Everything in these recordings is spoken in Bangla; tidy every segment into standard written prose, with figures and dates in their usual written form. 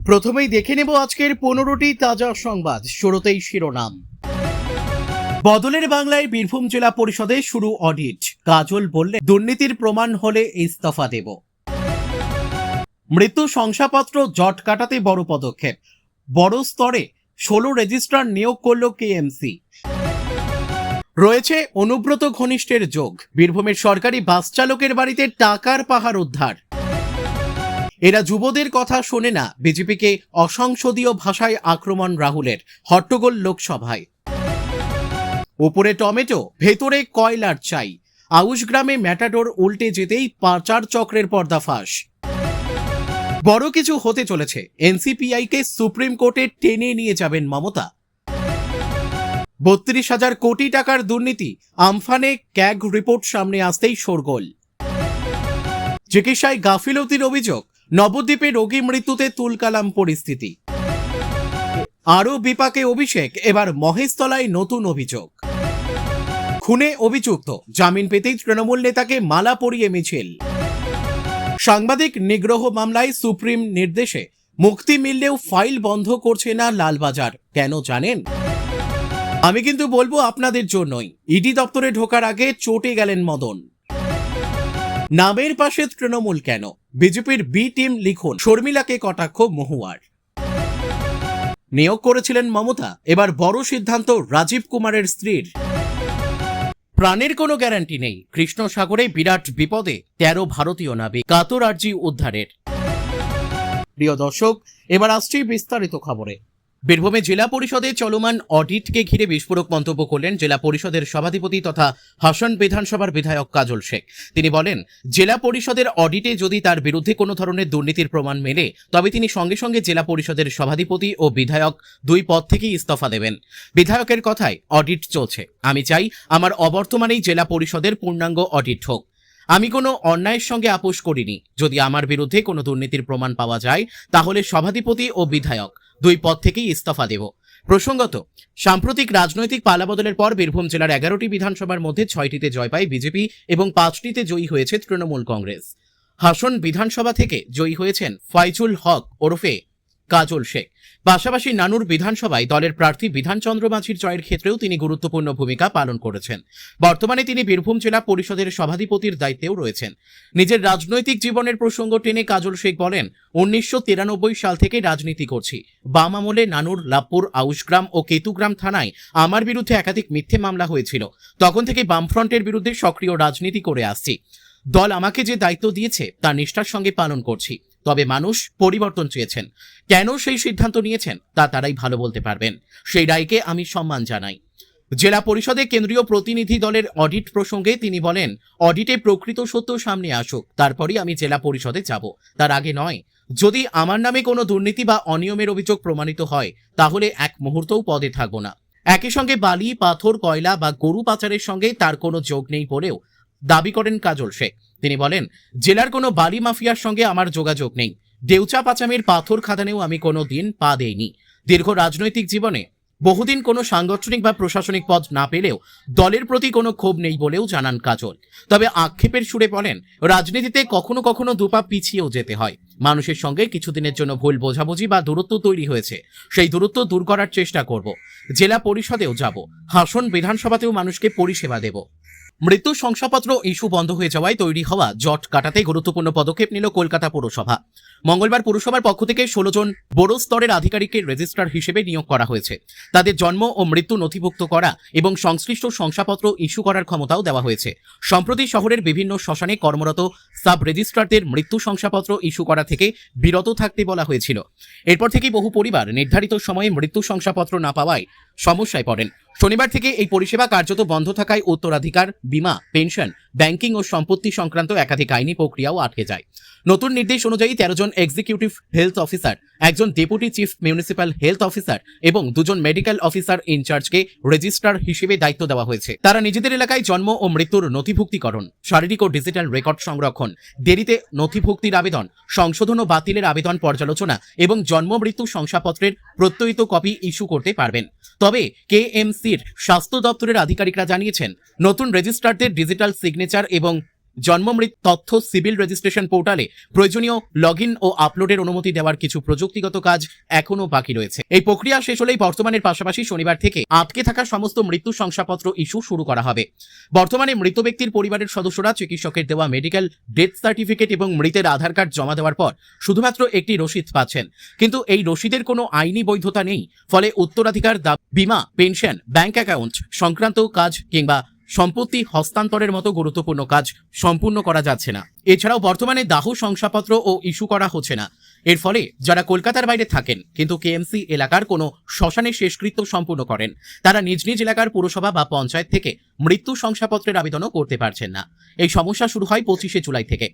প্রথমেই দেখে নেব আজকের 15টি তাজা সংবাদ। শুরুতেই শিরোনাম। বদলের বাংলায় বীরভূম জেলা পরিষদে শুরু অডিট। কাজল বললে দুর্নীতির প্রমাণ হলে ইস্তফা দেব। মৃত্যু শংসাপত্র জট কাটাতে বড় পদক্ষেপ। বড় স্তরে 16 রেজিস্ট্রার নিয়োগ করল কেএমসি। রয়েছে অনুব্রত ঘনিষ্ঠের যোগ। বীরভূমের সরকারি বাস চালকের বাড়িতে টাকার পাহাড় উদ্ধার। এরা যুবদের কথা শোনে না, বিজেপিকে অসংসদীয় ভাষায় আক্রমণ রাহুলের। হট্টগোল লোকসভায়। উপরে টমেটো, ভেতরে কয়লার চাই। আউশ গ্রামে ম্যাটাডোর উল্টে যেতেই পাচার চক্রের পর্দাফাশ। বড় কিছু হতে চলেছে। এনসিপিআইকে সুপ্রিম কোর্টে টেনে নিয়ে যাবেন মমতা। 32,000 কোটি টাকার দুর্নীতি। আমফানে ক্যাগ রিপোর্ট সামনে আসতেই শোরগোল। চিকিৎসায় গাফিলতির অভিযোগ। নবদ্বীপে রোগী মৃত্যুতে তুলকালাম পরিস্থিতি। আরও বিপাকে অভিষেক, এবার মহেশতলায় নতুন অভিযোগ। খুনে অভিযুক্ত, জামিন পেতেই তৃণমূল নেতাকে মালা পরিয়ে মিছিল। সাংবাদিক নিগ্রহ মামলায় সুপ্রিম নির্দেশে মুক্তি মিললেও ফাইল বন্ধ করছে না লালবাজার। কেন জানেন? আমি কিন্তু বলবো আপনাদের জন্যই। ইডি দপ্তরে ঢোকার আগে চটে গেলেন মদন। নামের পাশে তৃণমূল কেন? বিজেপির বি টিম লিখুন। শর্মিলাকে কটাক্ষ মহুয়ার। নিয়োগ করেছিলেন মমতা, এবার বড় সিদ্ধান্ত রাজীব কুমারের স্ত্রীর। প্রাণের কোনো গ্যারান্টি নেই। কৃষ্ণ সাগরে বিরাট বিপদে 13 ভারতীয় নাবিক। কাতর আর্জি উদ্ধারের। প্রিয় দর্শক, এবার আসছি বিস্তারিত খবরে। বীরভূমে জেলা পরিষদে চলমান অডিটকে ঘিরে বিস্ফোরক মন্তব্য করলেন জেলা পরিষদের সভাধিপতি তথা হাসন বিধানসভার বিধায়ক কাজল শেখ। তিনি বলেন, জেলা পরিষদের অডিটে যদি তার বিরুদ্ধে কোনো ধরনের দুর্নীতির প্রমাণ মেলে তবে তিনি সঙ্গে সঙ্গে জেলা পরিষদের সভাধিপতি ও বিধায়ক 2 পদ থেকেই ইস্তফা দেবেন। বিধায়কের কথায়, অডিট চলছে। আমি চাই আমার অবর্তমানেই জেলা পরিষদের পূর্ণাঙ্গ অডিট হোক। আমি কোনো অন্যায়ের সঙ্গে আপোষ করিনি। যদি আমার বিরুদ্ধে কোনো দুর্নীতির প্রমাণ পাওয়া যায় তাহলে সভাধিপতি ও বিধায়ক 2 পদ থেকেই ইস্তফা দেব। প্রসঙ্গত, সাম্প্রতিক রাজনৈতিক পালাবদলের পর বীরভূম জেলার 11টি বিধানসভার মধ্যে 6টিতে জয় পায় বিজেপি এবং 5টিতে জয়ী হয়েছে তৃণমূল কংগ্রেস। হাসন বিধানসভা থেকে জয়ী হয়েছেন ফয়জুল হক ওরফে কাজল শেখ। পাশাপাশি নানুর বিধানসভায় দলের প্রার্থী বিধানচন্দ্র মাঝির জয়ের ক্ষেত্রেও তিনি গুরুত্বপূর্ণ ভূমিকা পালন করেছেন। বর্তমানে তিনি বীরভূম জেলা পরিষদের সভাধিপতির দায়িত্বেও রয়েছেন। নিজের রাজনৈতিক জীবনের প্রসঙ্গ টেনে কাজল শেখ বলেন, 1993 সাল থেকে রাজনীতি করছি। বাম আমলে নানুর, লাভপুর, আউশগ্রাম ও কেতুগ্রাম থানায় আমার বিরুদ্ধে একাধিক মিথ্যে মামলা হয়েছিল। তখন থেকে বামফ্রন্টের বিরুদ্ধে সক্রিয় রাজনীতি করে আসছি। দল আমাকে যে দায়িত্ব দিয়েছে তা নিষ্ঠার সঙ্গে পালন করছি। তবে মানুষ পরিবর্তন চেয়েছেন। কেন সেই সিদ্ধান্ত নিয়েছেন তা তারাই ভালো বলতে পারবেন। সেই রায়কে আমি সম্মান জানাই। জেলা পরিষদে কেন্দ্রীয় প্রতিনিধি দলের অডিট প্রসঙ্গে তিনি বলেন, অডিটে প্রকৃত সত্য সামনে আসুক, তারপরই আমি জেলা পরিষদে যাব, তার আগে নয়। যদি আমার নামে কোনো দুর্নীতি বা অনিয়মের অভিযোগ প্রমাণিত হয় তাহলে এক মুহূর্তও পদে থাকব না। একই সঙ্গে বালি, পাথর, কয়লা বা গরু পাচারের সঙ্গে তার কোনো যোগ নেই বলেও দাবি করেন কাজল শেখ। তিনি বলেন, জেলার কোনো বালি মাফিয়ার সঙ্গে আমার যোগাযোগ নেই। দেউচা পাচামের পাথর খাদানেও আমি কোনো দিন পা দেইনি। দীর্ঘ রাজনৈতিক জীবনে বহুদিন কোনো সাংগঠনিক বা প্রশাসনিক পদ না পেলেও দলের প্রতি কোনো ক্ষোভ নেই বলেও জানান কাজল। তবে আক্ষেপের সুরে বলেন, রাজনীতিতে কখনো কখনো দুপা পিছিয়েও যেতে হয়। মানুষের সঙ্গে কিছুদিনের জন্য ভুল বোঝাবুঝি বা দূরত্ব তৈরি হয়েছে, সেই দূরত্ব দূর করার চেষ্টা করব। জেলা পরিষদেও যাব, হাসন বিধানসভাতেও মানুষকে পরিষেবা দেব। মৃত্যু শংসাপত্র ইস্যু বন্ধ হয়ে যাওয়ায় তৈরি হওয়া জট কাটাতে গুরুত্বপূর্ণ পদক্ষেপ নিল কলকাতা পুরসভা। মঙ্গলবার পুরসভার পক্ষ থেকে 16 জন বড় স্তরের আধিকারিককে রেজিস্ট্রার হিসেবে নিয়োগ করা হয়েছে। তাদের জন্ম ও মৃত্যু নথিভুক্ত করা এবং সংশ্লিষ্ট শংসাপত্র ইস্যু করার ক্ষমতাও দেওয়া হয়েছে। সম্প্রতি শহরের বিভিন্ন শ্মশানে কর্মরত সাব রেজিস্ট্রারদের মৃত্যু শংসাপত্র ইস্যু করা থেকে বিরত থাকতে বলা হয়েছিল। এরপর থেকেই বহু পরিবার নির্ধারিত সময়ে মৃত্যু শংসাপত্র না পাওয়ায় সমস্যায় পড়েন। শনিবার থেকে এই পরিষেবা কার্যত বন্ধ থাকায় উত্তরাধিকার, বীমা, পেনশন, ব্যাংকিং ও সম্পত্তি সংক্রান্ত একাধিক আইনি প্রক্রিয়াও আটকে যায়। নতুন নির্দেশ অনুযায়ী 13 জন এক্সিকিউটিভ হেলথ অফিসার, 1 জন deputy chief municipal health officer এবং 2 জন মেডিকেল অফিসার ইনচার্জকে রেজিস্ট্রার হিসেবে দায়িত্ব দেওয়া হয়েছে। তারা নিজেদের এলাকায় জন্ম ও মৃত্যুর নথিভুক্তিকরণ, শারীরিক ও ডিজিটাল রেকর্ড সংরক্ষণ, দেরিতে নথিভুক্তির আবেদন, সংশোধন ও বাতিলের আবেদন পর্যালোচনা এবং জন্ম মৃত্যু শংসাপত্রের প্রত্যয়িত কপি ইস্যু করতে পারবেন। তবে কেএমসির স্বাস্থ্য দপ্তরের আধিকারিকরা জানিয়েছেন, নতুন রেজিস্ট্রারদের ডিজিটাল সিগনেচার এবং জন্মমৃত্যু তথ্য সিভিল রেজিস্ট্রেশন পোর্টালে প্রয়োজনীয় লগইন ও আপলোডের অনুমতি দেওয়ার কিছু প্রযুক্তিগত কাজ এখনো বাকি রয়েছে। এই প্রক্রিয়া শেষ হলেই বর্তমানের পাশাপাশি শনিবার থেকে আটকে থাকা সমস্ত মৃত্যু শংসাপত্র ইস্যু শুরু করা হবে। বর্তমানে মৃত ব্যক্তির পরিবারের সদস্যরা চিকিৎসকের দেওয়া মেডিকেল ডেথ সার্টিফিকেট এবং মৃতের আধার কার্ড জমা দেওয়ার পর শুধুমাত্র একটি রসিদ পাচ্ছেন, কিন্তু এই রসিদের কোনো আইনি বৈধতা নেই। ফলে উত্তরাধিকার, বীমা, পেনশন, ব্যাংক অ্যাকাউন্ট সংক্রান্ত কাজ কিংবা সম্পত্তি হস্তান্তরের মতো গুরুত্বপূর্ণ কাজ সম্পূর্ণ করা যাচ্ছে না। এছাড়াও বর্তমানে দাহ শংসাপত্র ও ইস্যু করা হচ্ছে না। এর ফলে যারা কলকাতার বাইরে থাকেন কিন্তু কেএমসি এলাকার কোনো শ্মশানে শেষকৃত্য সম্পূর্ণ করেন, তারা নিজ নিজ এলাকার পুরসভা বা পঞ্চায়েত থেকে মৃত্যু শংসাপত্রের আবেদনও করতে পারছেন না। এই সমস্যা শুরু হয় 25শে জুলাই থেকে।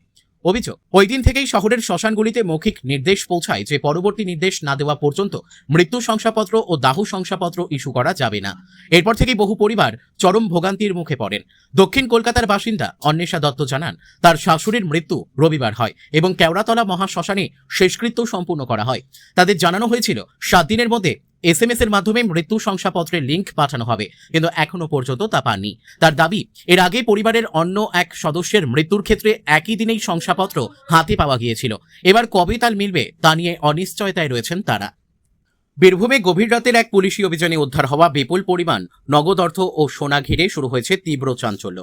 অভিযোগ, ওই দিন থেকেই শহরের শ্মশানগুলিতে মৌখিক নির্দেশ পৌঁছায় যে পরবর্তী নির্দেশ না দেওয়া পর্যন্ত মৃত্যু শংসাপত্র ও দাহ শংসাপত্র ইস্যু করা যাবে না। এরপর থেকেই বহু পরিবার চরম ভোগান্তির মুখে পড়েন। দক্ষিণ কলকাতার বাসিন্দা অন্বেষা দত্ত জানান, তার শাশুড়ির মৃত্যু রবিবার হয় এবং কেওড়াতলা মহাশ্মশানে শেষকৃত্য সম্পূর্ণ করা হয়। তাদের জানানো হয়েছিল 7 দিনের মধ্যে SMS এর মাধ্যমে মৃত্যু শংসাপত্রের লিঙ্ক পাঠানো হবে, কিন্তু এখনো পর্যন্ত তা পাননি। তার দাবি, এর আগে পরিবারের অন্য এক সদস্যের মৃত্যুর ক্ষেত্রে একই দিনেই শংসাপত্র হাতে পাওয়া গিয়েছিল। এবার কবে তাল মিলবে তা নিয়ে অনিশ্চয়তায় রয়েছেন তারা। বীরভূমে গভীর রাতের এক পুলিশি অভিযানে উদ্ধার হওয়া বিপুল পরিমাণ নগদ অর্থ ও সোনা ঘিরে শুরু হয়েছে তীব্র চাঞ্চল্য।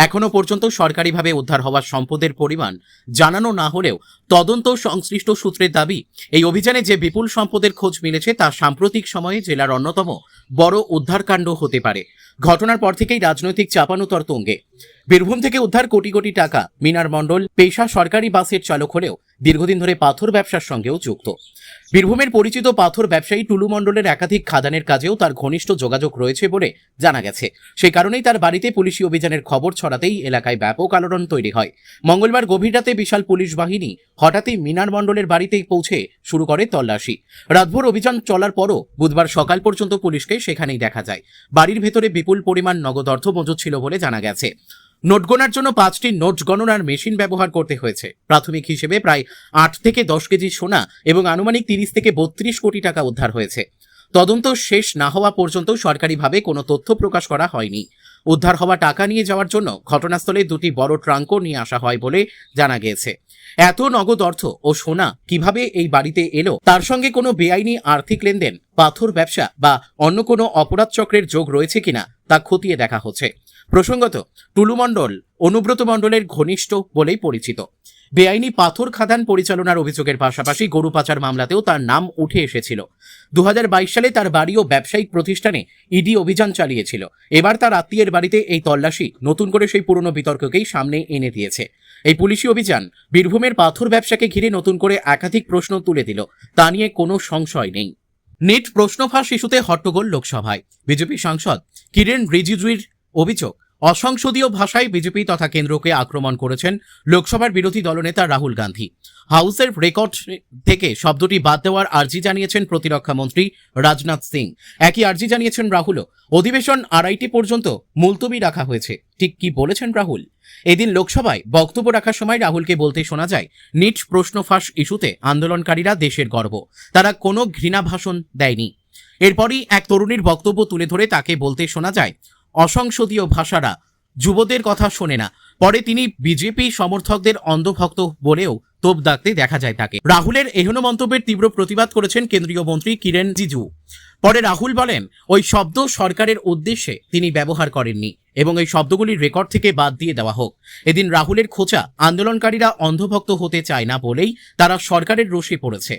এখনো পর্যন্ত সরকারিভাবে উদ্ধার হওয়া সম্পদের পরিমাণ জানানো না হলেও তদন্ত সংশ্লিষ্ট সূত্রের দাবি, এই অভিযানে যে বিপুল সম্পদের খোঁজ মিলেছে তা সাম্প্রতিক সময়ে জেলার অন্যতম বড় উদ্ধারকাণ্ড হতে পারে। ঘটনার পর থেকেই রাজনৈতিক চাপানোতর তুঙ্গে। বীরভূম থেকে উদ্ধার কোটি কোটি টাকা। মিনার মণ্ডল পেশা সরকারি বাসের চালক হলেও দীর্ঘদিন ধরে পাথর ব্যবসার সঙ্গেও যুক্ত। বীরভূমের পরিচিত পাথর ব্যবসায়ী টুলু মণ্ডলের একাধিক খাদানের কাজেও তার ঘনিষ্ঠ যোগাযোগ রয়েছে বলে জানা গেছে। সেই কারণেই তার বাড়িতে পুলিশি অভিযানের খবর ছড়াতেই এলাকায় ব্যাপক আলোড়ন তৈরি হয়। মঙ্গলবার গভীর রাতে বিশাল পুলিশ বাহিনী হঠাৎই মিনার মণ্ডলের বাড়িতেই পৌঁছে শুরু করে তল্লাশি। রাতভর অভিযান চলার পরও বুধবার সকাল পর্যন্ত পুলিশকে সেখানেই দেখা যায়। বাড়ির ভেতরে বিপুল পরিমাণ নগদ অর্থ মজুদ ছিল বলে জানা গেছে। নোট গণার জন্য 5টি নোট গণনার মেশিন ব্যবহার করতে হয়েছে। প্রাথমিক হিসেবে প্রায় 8 থেকে 10 কেজি সোনা এবং আনুমানিক 30 থেকে 32 কোটি টাকা উদ্ধার হয়েছে। তদন্ত শেষ না হওয়া পর্যন্ত সরকারিভাবে কোনো তথ্য প্রকাশ করা হয়নি। উদ্ধার হওয়া টাকা নিয়ে যাওয়ার জন্য ঘটনাস্থলে 2টি বড় ট্রাঙ্কও নিয়ে আসা হয় বলে জানা গিয়েছে। এত নগদ অর্থ ও সোনা কিভাবে এই বাড়িতে এলো, তার সঙ্গে কোনো বেআইনি আর্থিক লেনদেন, পাথর ব্যবসা বা অন্য কোনো অপরাধ চক্রের যোগ রয়েছে কিনা তা খতিয়ে দেখা হচ্ছে। প্রসঙ্গত, টুলু মণ্ডল অনুব্রত মণ্ডলের ঘনিষ্ঠ বলেই পরিচিত। বেআইনি পাথর খাদান পরিচালনার অভিযোগের পাশাপাশি গরু পাচার মামলাতেও তার নাম উঠে এসেছিল। 2022 সালে তার বাড়ি ও ব্যবসায়িক প্রতিষ্ঠানে ইডি অভিযান চালিয়েছিল। এবার তার আত্মীয়ের বাড়িতে এই তল্লাশি নতুন করে সেই পুরনো বিতর্ককেই সামনে এনে দিয়েছে। এই পুলিশি অভিযান বীরভূমের পাথর ব্যবসাকে ঘিরে নতুন করে একাধিক প্রশ্ন তুলে দিল, তা নিয়ে কোনো সংশয় নেই। নিট প্রশ্ন ফাঁস ইস্যুতে হট্টগোল লোকসভায়। বিজেপি সাংসদ কিরেন রিজিজুর অভিযোগ, অসংসদীয় ভাষায় বিজেপি তথা কেন্দ্রকে আক্রমণ করেছেন লোকসভার বিরোধী দলনেতা রাহুল গান্ধী। হাউসের রেকর্ড থেকে শব্দটি বাদ দেওয়ার আর্জি জানিয়েছেন প্রতিরক্ষা মন্ত্রী রাজনাথ সিং। একই আর্জি জানিয়েছেন রাহুলও। অধিবেশন 2:30 পর্যন্ত মুলতবি রাখা হয়েছে। ঠিক কি বলেছেন রাহুল? এদিন লোকসভায় বক্তব্য রাখার সময় রাহুলকে বলতে শোনা যায়, নিট প্রশ্ন ফাঁস ইস্যুতে আন্দোলনকারীরা দেশের গর্ব, তারা কোনো ঘৃণা ভাষণ দেয়নি। এরপরই এক তরুণীর বক্তব্য তুলে ধরে তাকে বলতে শোনা যায়, অসংসদীয় ভাষারা যুবদের কথা শোনে না। পরে তিনি বিজেপি সমর্থকদের অন্ধভক্ত বলেও তোপ দাগতে দেখা যায় তাকে। রাহুলের এহেন মন্তব্যের তীব্র প্রতিবাদ করেছেন কেন্দ্রীয় মন্ত্রী কিরেন রিজিজু। পরে রাহুল বলেন, ওই শব্দ সরকারের উদ্দেশ্যে তিনি ব্যবহার করেননি এবং এই শব্দগুলির রেকর্ড থেকে বাদ দিয়ে দেওয়া হোক। এদিন রাহুলের খোঁচা, আন্দোলনকারীরা অন্ধভক্ত হতে চায় না বলেই তারা সরকারের রোষে পড়েছে।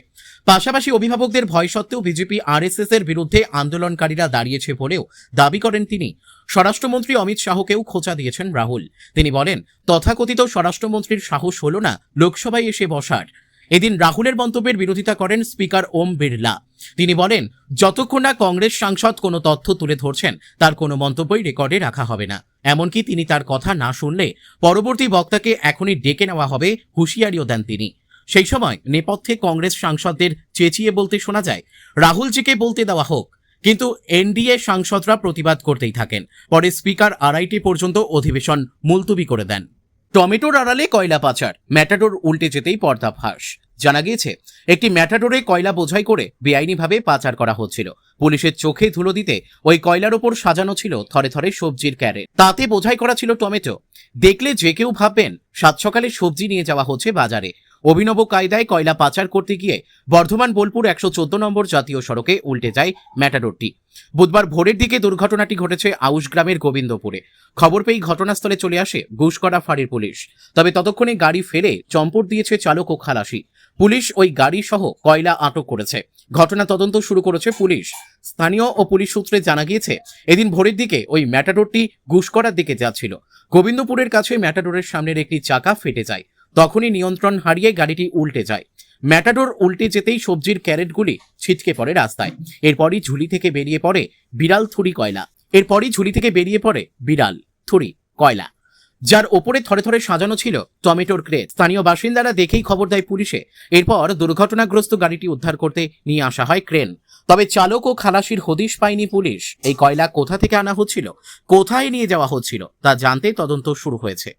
পাশাপাশি অভিভাবকদের ভয় সত্ত্বেও বিজেপি RSS এর বিরুদ্ধে আন্দোলনকারীরা দাঁড়িয়েছে বলেও দাবি করেন তিনি। স্বরাষ্ট্রমন্ত্রী অমিত শাহকেও খোঁচা দিয়েছেন রাহুল। তিনি বলেন, তথাকথিত স্বরাষ্ট্রমন্ত্রীর সাহস হল না লোকসভায় এসে বসার। এদিন রাহুলের মন্তব্যের বিরোধিতা করেন স্পিকার ওম বিড়লা। তিনি বলেন, যতক্ষণ না কংগ্রেস সাংসদ কোনো তথ্য তুলে ধরছেন তার কোনো মন্তব্যই রেকর্ডে রাখা হবে না। এমনকি তিনি তার কথা না শুনলে পরবর্তী বক্তাকে এখনই ডেকে নেওয়া হবে হুঁশিয়ারিও দেন তিনি। সেই সময় নেপথ্যে কংগ্রেস সাংসদদের চেঁচিয়ে বলতে শোনা যায়, রাহুলজিকে বলতে দেওয়া হোক। কিন্তু এনডিএ সাংসদরা প্রতিবাদ করতেই থাকেন। পরে স্পিকার 2:30 পর্যন্ত অধিবেশন মুলতবি করে দেন। টমেটোর আড়ালে কয়লা পাচার, ম্যাটাডোর উল্টে যেতেই পর্দাফাঁস। জানা গিয়েছে, একটি ম্যাটাডোরে কয়লা বোঝাই করে বেআইনিভাবে পাচার করা হচ্ছিল। পুলিশের চোখে ধুলো দিতে ওই কয়লার ওপর সাজানো ছিল থরে থরে সবজির ক্যারেট, তাতে বোঝাই করা ছিল টমেটো। দেখলে যে কেউ ভাববেন সাত সকালে সবজি নিয়ে যাওয়া হচ্ছে বাজারে। অভিনব কায়দায় কয়লা পাচার করতে গিয়ে বর্ধমান বোলপুর 114 নম্বর জাতীয় সড়কে উল্টে যায় ম্যাটাডোরটি। বুধবার ভোরের দিকে দুর্ঘটনাটি ঘটেছে আউশ গ্রামের গোবিন্দপুরে। খবর পেয়ে ঘটনাস্থলে চলে আসে ঘুষকরা ফাঁড়ির পুলিশ। তবে ততক্ষণে গাড়ি ফেলে চম্পট দিয়েছে চালক ও খালাসি। পুলিশ ওই গাড়ি সহ কয়লা আটক করেছে। ঘটনা তদন্ত শুরু করেছে পুলিশ। স্থানীয় ও পুলিশ সূত্রে জানা গিয়েছে, এদিন ভোরের দিকে ওই ম্যাটাডোরটি ঘুষকরার দিকে যাচ্ছিল। গোবিন্দপুরের কাছে ম্যাটাডোরের সামনের একটি চাকা ফেটে যায়। তখনই নিয়ন্ত্রণ হারিয়ে গাড়িটি উল্টে যায়। ম্যাটাডোর উল্টে যেতেই সবজির ক্যারেটগুলি ছিটকে পড়ে রাস্তায়। এরপরই ঝুলি থেকে বেরিয়ে পড়ে বিড়াল থুরি কয়লা, যার ওপরে থরে থরে সাজানো ছিল টমেটোর ক্রেট। স্থানীয় বাসিন্দারা দেখেই খবর দেয় পুলিশে। এরপর দুর্ঘটনাগ্রস্ত গাড়িটি উদ্ধার করতে নিয়ে আসা হয় ক্রেন। তবে চালক ও খালাসির হদিশ পায়নি পুলিশ। এই কয়লা কোথা থেকে আনা হচ্ছিল, কোথায় নিয়ে যাওয়া হচ্ছিল তা জানতে তদন্ত শুরু হয়েছে।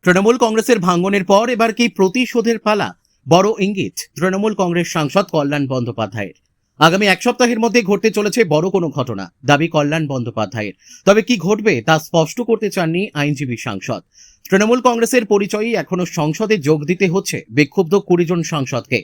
তৃণমূল কংগ্রেসের ভাঙনের পর এবার কি প্রতিশোধের পালা? বড় ইঙ্গিত তৃণমূল কংগ্রেস সাংসদ কল্যাণ বন্দ্যোপাধ্যায়ের। আগামী এক সপ্তাহের মধ্যে ঘটতে চলেছে বড় কোনো ঘটনা, দাবি কল্যাণ বন্দ্যোপাধ্যায়ের। তবে কি ঘটবে তা স্পষ্ট করতে চাননি আইনজীবী সাংসদ। তৃণমূল কংগ্রেসের পরিচয়ই এখনো সংসদে যোগ দিতে হচ্ছে বিক্ষুব্ধ 20 জন সাংসদকে।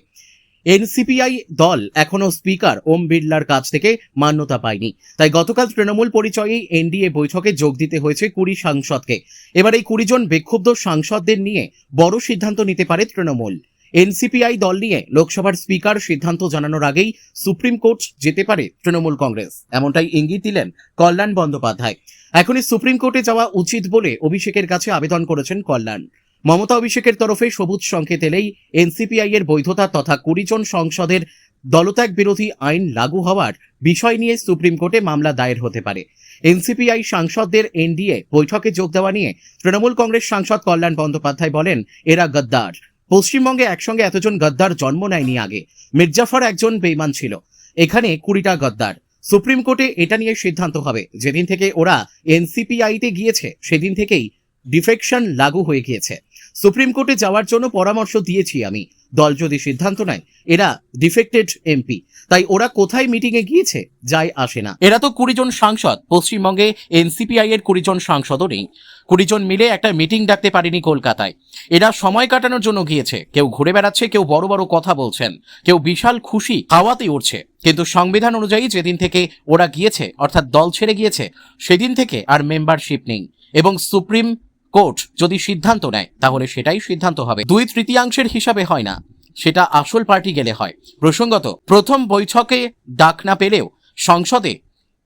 এনসিপিআই দল এখনো স্পিকার ওম বিড়লার কাছ থেকে মান্যতা পায়নি, তাই গতকাল তৃণমূল পরিচয়েই এনডিএ বৈঠকে যোগ দিতে হয়েছে 20 সাংসদকে। এবার এই 20 জন বিক্ষুব্ধ সাংসদদের নিয়ে বড় সিদ্ধান্ত নিতে পারে তৃণমূল। এনসিপিআই দল নিয়ে লোকসভার স্পিকার সিদ্ধান্ত জানানোর আগেই সুপ্রিম কোর্ট যেতে পারে তৃণমূল কংগ্রেস, এমনটাই ইঙ্গিত দিলেন কল্যাণ বন্দ্যোপাধ্যায়। এখনই সুপ্রিম কোর্টে যাওয়া উচিত বলে অভিষেকের কাছে আবেদন করেছেন কল্যাণ। মমতা অভিষেকের তরফে সবুজ সংকেত এলেই এনসিপিআই এর বৈধতা তথা 20 জন সংসদের দলত্যাগ বিরোধী আইন লাগু হওয়ার বিষয় নিয়ে সুপ্রিম কোর্টে মামলা দায়ের হতে পারে। এনসিপিআই সাংসদদের এনডিএ বৈঠকে যোগ দেওয়া নিয়ে তৃণমূল কংগ্রেস সাংসদ কল্যাণ বন্দ্যোপাধ্যায় বলেন, এরা গদ্দার। পশ্চিমবঙ্গে একসঙ্গে এতজন গদ্দার জন্ম নেয়নি আগে। মির্জাফর একজন বেঈমান ছিল, এখানে 20টা গদ্দার। সুপ্রিম কোর্টে এটা নিয়ে সিদ্ধান্ত হবে। যেদিন থেকে ওরা এনসিপিআইতে গিয়েছে সেদিন থেকেই ডিফেকশন লাগু হয়ে গিয়েছে। সুপ্রিম কোর্টে যাওয়ার জন্য পরামর্শ দিয়েছি আমি। দল যদি সিদ্ধান্ত নেয় এরা ডিফেক্টেড এমপি, তাই ওরা কোথায় মিটিং এ গিয়েছে যায় আসে না। এরা তো 20 জন সাংসদ, পশ্চিমবঙ্গে এনসিপিআই এর 20 জন সাংসদও নেই। 20 জন মিলে একটা মিটিং ডাকতে পারেনি কলকাতায়। এরা সময় কাটানোর জন্য গিয়েছে, কেউ ঘুরে বেড়াচ্ছে, কেউ বড় বড় কথা বলছেন, কেউ বিশাল খুশি হাওয়াতে উঠছে। কিন্তু সংবিধান অনুযায়ী যেদিন থেকে ওরা গিয়েছে, অর্থাৎ দল ছেড়ে গিয়েছে, সেদিন থেকে আর মেম্বারশিপ নেই। এবং সুপ্রিম কোর্ট যদি সিদ্ধান্ত নেয় তাহলে সেটাই সিদ্ধান্ত হবে। 2/3 হিসাবে হয় না, সেটা আসল পার্টি গেলে হয়। প্রসঙ্গত, প্রথম বৈঠকে ডাক না পেলেও সংসদে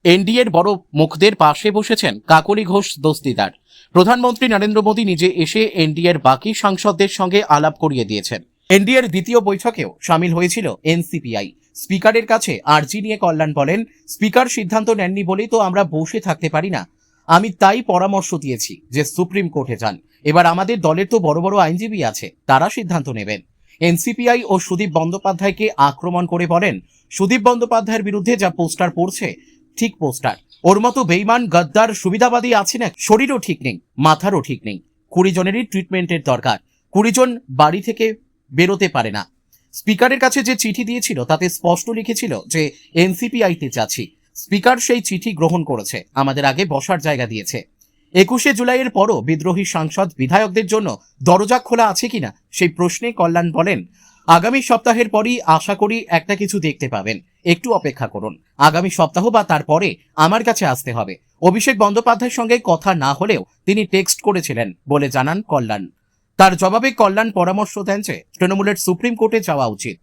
এনডিএর বড় মুখদের পাশে বসেছেন কাকলি ঘোষ দস্তিদার। প্রধানমন্ত্রী নরেন্দ্র মোদী নিজে এসে এনডিএর বাকি সাংসদদের সঙ্গে আলাপ করিয়ে দিয়েছেন। এনডিএর দ্বিতীয় বৈঠকেও সামিল হয়েছিল এনসিপিআই। স্পিকারের কাছে আর্জি নিয়ে কল্যাণ বলেন, স্পিকার সিদ্ধান্ত নেননি বলেই তো আমরা বসে থাকতে পারি না। আমি তাই পরামর্শ দিয়েছি যে সুপ্রিম কোর্টে যান। এবার আমাদের দলের তো বড় বড় আইনজীবী আছে, তারা সিদ্ধান্ত নেবেন। এনসিপিআই ও সুদীপ বন্দ্যোপাধ্যায়কে আক্রমণ করে বলেন, সুদীপ বন্দ্যোপাধ্যায়ের বিরুদ্ধে যা পোস্টার পড়ছে ঠিক পোস্টার। ওর মতো বেইমান গদ্দার সুবিধাবাদী আছে না, শরীরও ঠিক নেই, মাথারও ঠিক নেই। 20 জনেরই ট্রিটমেন্টের দরকার। 20 জন বাড়ি থেকে বেরোতে পারে না। স্পিকারের কাছে যে চিঠি দিয়েছিল তাতে স্পষ্ট লিখেছিল যে এনসিপিআইতে যাচ্ছি। স্পিকার সেই চিঠি গ্রহণ করেছে, আমাদের আগে বসার জায়গা দিয়েছে। 21শে জুলাইয়ের পরও বিদ্রোহী সাংসদ বিধায়কদের জন্য দরজা খোলা আছে কিনা সেই প্রশ্নে কল্যাণ বলেন, আগামী সপ্তাহের পরই আশা করি একটা কিছু দেখতে পাবেন, একটু অপেক্ষা করুন। আগামী সপ্তাহ বা তারপরে আমার কাছে আসতে হবে। অভিষেক বন্দ্যোপাধ্যায়ের সঙ্গে কথা না হলেও তিনি টেক্সট করেছিলেন বলে জানান কল্যাণ। তার জবাবে কল্যাণ পরামর্শ দেন যে তৃণমূলের সুপ্রিম কোর্টে যাওয়া উচিত।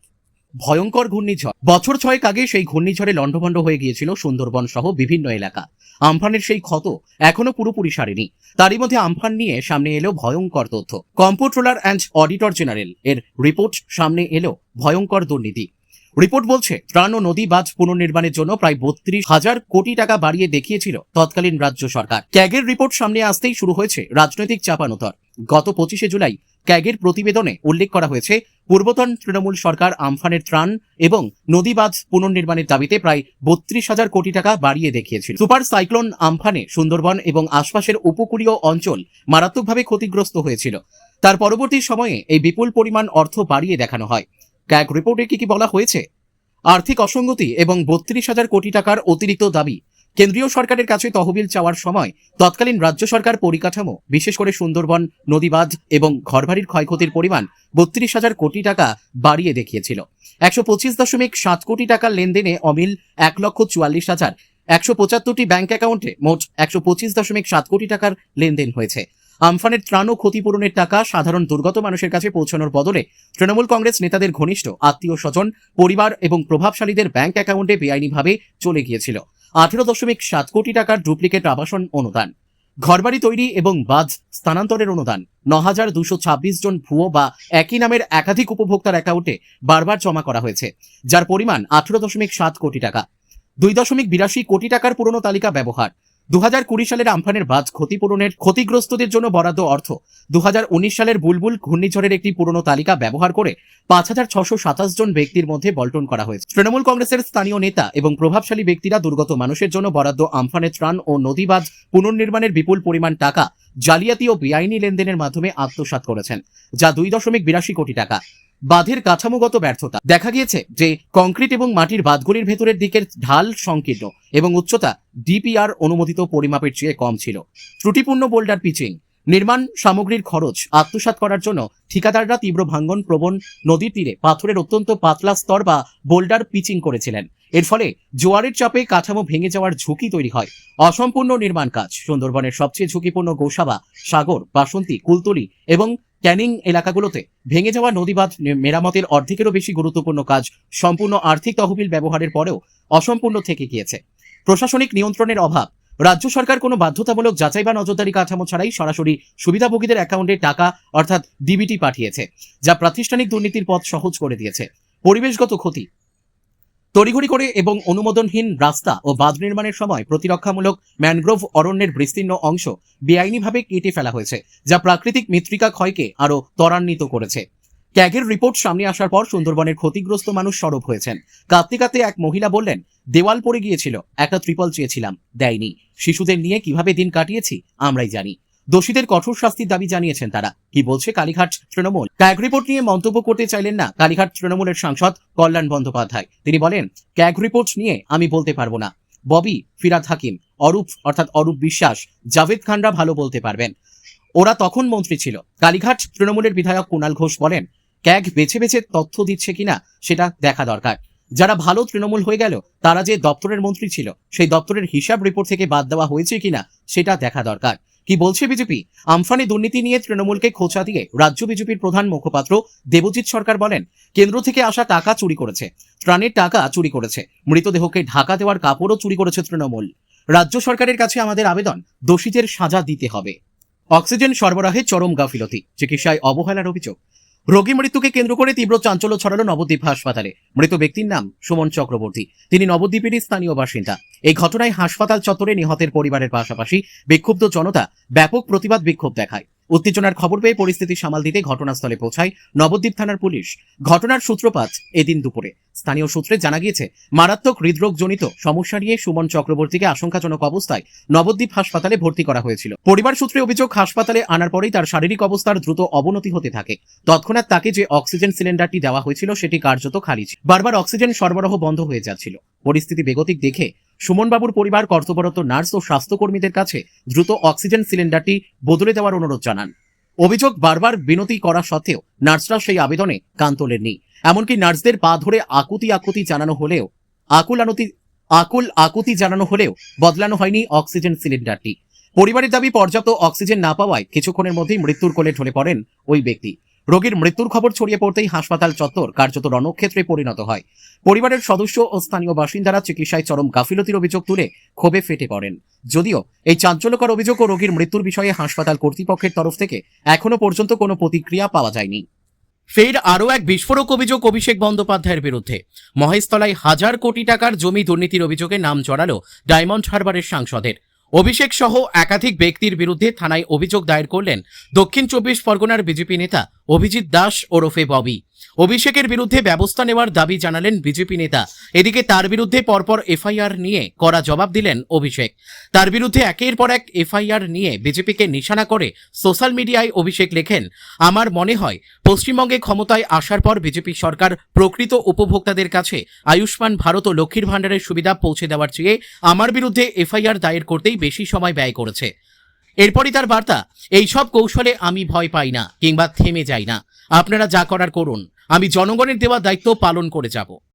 ভয়ঙ্কর ঘূর্ণিঝড়, বছর 6 আগে সেই ঘূর্ণিঝড়ে লণ্ডভণ্ড হয়ে গিয়েছিল সুন্দরবন সহ বিভিন্ন এলাকা। আমফানের সেই ক্ষত এখনো পুরোপুরি সারেনি। তারই মধ্যে আমফান নিয়ে সামনে এলো ভয়ঙ্কর তথ্য। কম্পট্রোলার অ্যান্ড অডিটর জেনারেল এর রিপোর্ট সামনে এলো, ভয়ঙ্কর দুর্নীতি। রিপোর্ট বলছে, ত্রাণ ও নদী বাঁধ পুনর্নির্মাণের জন্য প্রায় 32,000 কোটি টাকা বাড়িয়ে দেখিয়েছিল তৎকালীন রাজ্য সরকার। ক্যাগের রিপোর্ট সামনে আসতেই শুরু হয়েছে রাজনৈতিক চাপানোতর। গত 25শে জুলাই ক্যাগের প্রতিবেদনে উল্লেখ করা হয়েছে, পূর্বতন তৃণমূল সরকার আমফানের ত্রাণ এবং নদী বাঁধ পুনর্নির্মাণের দাবিতে প্রায় 32,000 কোটি টাকা বাড়িয়ে দেখিয়েছিল। সুপার সাইক্লোন আমফানে সুন্দরবন এবং আশপাশের উপকূলীয় অঞ্চল মারাত্মকভাবে ক্ষতিগ্রস্ত হয়েছিল। তার পরবর্তী সময়ে এই বিপুল পরিমাণ অর্থ বাড়িয়ে দেখানো হয়। ক্যাগ রিপোর্টে কি বলা হয়েছে? আর্থিক অসঙ্গতি এবং 32,000 কোটি টাকার অতিরিক্ত দাবি। কেন্দ্রীয় সরকারের কাছে তহবিল চাওয়ার সময় তৎকালীন রাজ্য সরকার পরিকাঠামো, বিশেষ করে সুন্দরবন, নদীবাঁধ এবং ঘরবাড়ির ক্ষয়ক্ষতির পরিমাণ 32,000 কোটি টাকা বাড়িয়ে দেখিয়েছিল। 125.7 কোটি টাকার লেনদেনে অমিল 1,44,000। 175টি ব্যাংক অ্যাকাউন্টে মোট 125.7 কোটি টাকার লেনদেন হয়েছে। আমফানের ত্রাণ ও ক্ষতিপূরণের টাকা সাধারণ দুর্গত মানুষের কাছে পৌঁছানোর বদলে তৃণমূল কংগ্রেস নেতাদের ঘনিষ্ঠ আত্মীয় স্বজন, পরিবার এবং প্রভাবশালীদের ব্যাংক অ্যাকাউন্টে বেআইনিভাবে চলে গিয়েছিল 18.7 কোটি টাকার ডুপ্লিকেট আবাসন অনুদান। ঘরবাড়ি তৈরি এবং বাঁধ স্থানান্তরের অনুদান 9,226 জন ভুয়ো বা একই নামের একাধিক উপভোক্তার অ্যাকাউন্টে বারবার জমা করা হয়েছে, যার পরিমাণ 18.7 কোটি টাকা। 2.82 কোটি টাকার পুরনো তালিকা ব্যবহার। 2020 সালের আমফানের বাঁধ ক্ষতিপূরণের ক্ষতিগ্রস্তদের জন্য বরাদ্দ অর্থ 2019 সালের বুলবুল ঘূর্ণিঝড়ের একটি পুরনো তালিকা ব্যবহার করে 5,627 জন ব্যক্তির মধ্যে বল্টন করা হয়েছে। তৃণমূল কংগ্রেসের স্থানীয় নেতা এবং প্রভাবশালী ব্যক্তিরা দুর্গত মানুষের জন্য বরাদ্দ আমফানের ত্রাণ ও নদী বাঁধ পুনর্নির্মাণের বিপুল পরিমাণ টাকা জালিয়াতি ও বেআইনি লেনদেনের মাধ্যমে আত্মসাৎ করেছেন, যা 2.82 কোটি টাকা। বাঁধের কাঠামোগত ব্যর্থতা। দেখা গিয়েছে যে কংক্রিট এবং মাটির বাঁধগুলির ভেতরের দিকের ঢাল সংকীর্ণ এবং উচ্চতা ডিপিআর অনুমোদিত পরিমাপের চেয়ে কম ছিল। ত্রুটিপূর্ণ বোল্ডার পিচিং। নির্মাণ সামগ্রীর খরচ আত্মসাৎ করার জন্য ঠিকাদাররা তীব্র ভাঙ্গন প্রবণ নদীর তীরে পাথরের অত্যন্ত পাতলা স্তর বা বোল্ডার পিচিং করেছিলেন। এর ফলে জোয়ারের চাপে কাঠামো ভেঙে যাওয়ার ঝুঁকি তৈরি হয়। অসম্পূর্ণ নির্মাণ কাজ। সুন্দরবনের সবচেয়ে ঝুঁকিপূর্ণ গোসাবা, সাগর, বাসন্তী, কুলতলি এবং ক্যানিং এলাকাগুলোতে ভেঙে যাওয়া নদীবাঁধ মেরামতের অর্ধেকেরও বেশি গুরুত্বপূর্ণ কাজ সম্পূর্ণ আর্থিক তহবিল ব্যবহারের পরেও অসম্পূর্ণ থেকে গিয়েছে। প্রশাসনিক নিয়ন্ত্রণের অভাব। রাজ্য সরকার কোনো বাধ্যতামূলক যাচাই বা নজরদারি কাঠামো ছাড়াই সরাসরি সুবিধাভোগীদের অ্যাকাউন্টে টাকা অর্থাৎ ডিবিটি পাঠিয়েছে, যা প্রাতিষ্ঠানিক দুর্নীতির পথ সহজ করে দিয়েছে। পরিবেশগত ক্ষতি। তড়িঘড়ি করে এবং অনুমোদনহীন রাস্তা ও বাঁধ নির্মাণের সময় প্রতিরক্ষামূলক ম্যানগ্রোভ অরণ্যের বিস্তীর্ণ অংশ বেআইনিভাবে কেটে ফেলা হয়েছে, যা প্রাকৃতিক মৃত্তিকা ক্ষয়কে আরও ত্বরান্বিত করেছে। ক্যাগের রিপোর্ট সামনে আসার পর সুন্দরবনের ক্ষতিগ্রস্ত মানুষ সরব হয়েছেন। কাঁদতে কাঁদতে এক মহিলা বললেন, দেওয়াল পড়ে গিয়েছিল, একটা ত্রিপল চেয়েছিলাম, দেয়নি। শিশুদের নিয়ে কিভাবে দিন কাটিয়েছি আমরাই জানি। দোষীদের কঠোর শাস্তির দাবি জানিয়েছেন তারা। কি বলছে কালীঘাট তৃণমূল? ক্যাগ রিপোর্ট নিয়ে মন্তব্য করতে চাইলেন না কালীঘাট তৃণমূলের সাংসদ কল্যাণ বন্দ্যোপাধ্যায়। তিনি বলেন, ক্যাগ রিপোর্ট নিয়ে আমি বলতে পারবো না। ববি, ফিরাদ হাকিম, অরূপ বিশ্বাস, জাভেদ খানরা ভালো বলতে পারবেন, ওরা তখন মন্ত্রী ছিল। কালীঘাট তৃণমূলের বিধায়ক কুণাল ঘোষ বলেন, ক্যাগ বেছে বেছে তথ্য দিচ্ছে কিনা সেটা দেখা দরকার। যারা ভালো তৃণমূল হয়ে গেল তারা যে দপ্তরের মন্ত্রী ছিল সেই দপ্তরের হিসাব রিপোর্ট থেকে বাদ দেওয়া হয়েছে কিনা সেটা দেখা দরকার। কি বলছে বিজেপি? আমফানে দুর্নীতি নিয়ে তৃণমূলকে খোঁচা দিয়ে রাজ্য বিজেপির প্রধান মুখপাত্র দেবজিৎ সরকার বলেন, কেন্দ্র থেকে আসা টাকা চুরি করেছে, ত্রাণের টাকা চুরি করেছে, মৃতদেহকে ঢাকা দেওয়ার কাপড়ও চুরি করেছে তৃণমূল। রাজ্য সরকারের কাছে আমাদের আবেদন, দোষীদের সাজা দিতে হবে। অক্সিজেন সরবরাহে চরম গাফিলতি, চিকিৎসায় অবহেলার অভিযোগ। রোগী মৃত্যুকে কেন্দ্র করে তীব্র চাঞ্চল্য ছড়ালো নবদ্বীপ হাসপাতালে। মৃত ব্যক্তির নাম সুমন চক্রবর্তী। তিনি নবদ্বীপেরই স্থানীয় বাসিন্দা। এই ঘটনায় হাসপাতাল চত্বরে নিহতের পরিবারের পাশাপাশি বিক্ষুব্ধ জনতা ব্যাপক প্রতিবাদ বিক্ষোভ দেখায়। উত্তেজনার খবর পেয়ে পরিস্থিতি সামাল দিতে ঘটনাস্থলে পৌঁছায় নবদ্বীপ থানার পুলিশ। ঘটনার সূত্রপাত এদিন দুপুরে। স্থানীয় সূত্রে জানা গিয়েছে, মারাত্মক হৃদরোগজনিত সমস্যা নিয়ে সুমন চক্রবর্তীকে আশঙ্কাজনক অবস্থায় নবদ্বীপ হাসপাতালে ভর্তি করা হয়েছিল। পরিবার সূত্রে অভিযোগ, হাসপাতালে আনার পরেই তার শারীরিক অবস্থার দ্রুত অবনতি হতে থাকে। তৎক্ষণাৎ তাকে যে অক্সিজেন সিলিন্ডারটি দেওয়া হয়েছিল সেটি কার্যত খালি ছিল। বারবার অক্সিজেন সরবরাহ বন্ধ হয়ে যাচ্ছিল। পরিস্থিতি বেগতিক দেখে সুমনবাবুর পরিবার কর্তব্যরত নার্স ও স্বাস্থ্যকর্মীদের কাছে দ্রুত অক্সিজেন সিলিন্ডারটি বদলে দেওয়ার অনুরোধ জানান। অভিযোগ, বারবার বিনতি করা সত্ত্বেও নার্সরা সেই আবেদনে কান তোলেননি। এমনকি নার্সদের পা ধরে আকুতি জানানো হলেও বদলানো হয়নি অক্সিজেন সিলিন্ডারটি। পরিবারের দাবি, পর্যাপ্ত অক্সিজেন না পাওয়ায় কিছুক্ষণের মধ্যেই মৃত্যুর কোলে ঢলে পড়েন ওই ব্যক্তি। রোগীর মৃত্যুর খবর ছড়িয়ে পড়তেই হাসপাতাল চত্বর কার্যত রণক্ষেত্রে পরিণত হয়। পরিবারের সদস্য ও স্থানীয় বাসিন্দারা চিকিৎসায় চরম গাফিলতির অভিযোগ তুলে ক্ষোভে ফেটে পড়েন। যদিও এই চাঞ্চল্যকর অভিযোগ ও রোগীর মৃত্যুর বিষয়ে হাসপাতাল কর্তৃপক্ষের তরফ থেকে এখনো পর্যন্ত কোনো প্রতিক্রিয়া পাওয়া যায়নি। ফের আরও এক বিস্ফোরক অভিযোগ অভিষেক বন্দ্যোপাধ্যায়ের বিরুদ্ধে। মহেশতলায় 1,000 কোটি টাকার জমি দুর্নীতির অভিযোগে নাম জড়ালো ডায়মন্ড হারবারের সাংসদের। অভিষেক সহ একাধিক ব্যক্তির বিরুদ্ধে থানায় অভিযোগ দায়ের করলেন দক্ষিণ 24 পরগনার বিজেপি নেতা অভিজিৎ দাস ওরফে ববি। অভিষেকের বিরুদ্ধে ব্যবস্থা নেওয়ার দাবি জানালেন বিজেপি নেতা। এদিকে তার বিরুদ্ধে পরপর এফআইআর নিয়ে কড়া জবাব দিলেন অভিষেক। তার বিরুদ্ধে একের পর এক এফআইআর নিয়ে বিজেপিকে নিশানা করে সোশ্যাল মিডিয়ায় অভিষেক লেখেন, আমার মনে হয় পশ্চিমবঙ্গে ক্ষমতায় আসার পর বিজেপি সরকার প্রকৃত উপভোক্তাদের কাছে আয়ুষ্মান ভারত ও লক্ষ্মীর ভাণ্ডারের সুবিধা পৌঁছে দেওয়ার চেয়ে আমার বিরুদ্ধে এফআইআর দায়ের করতেই বেশি সময় ব্যয় করেছে। এরপরই তার বার্তা, এইসব কৌশলে আমি ভয় পাই না কিংবা থেমে যাই না। আপনারা যা করার করুন, আমি জনগণের দেওয়া দায়িত্ব পালন করে যাব।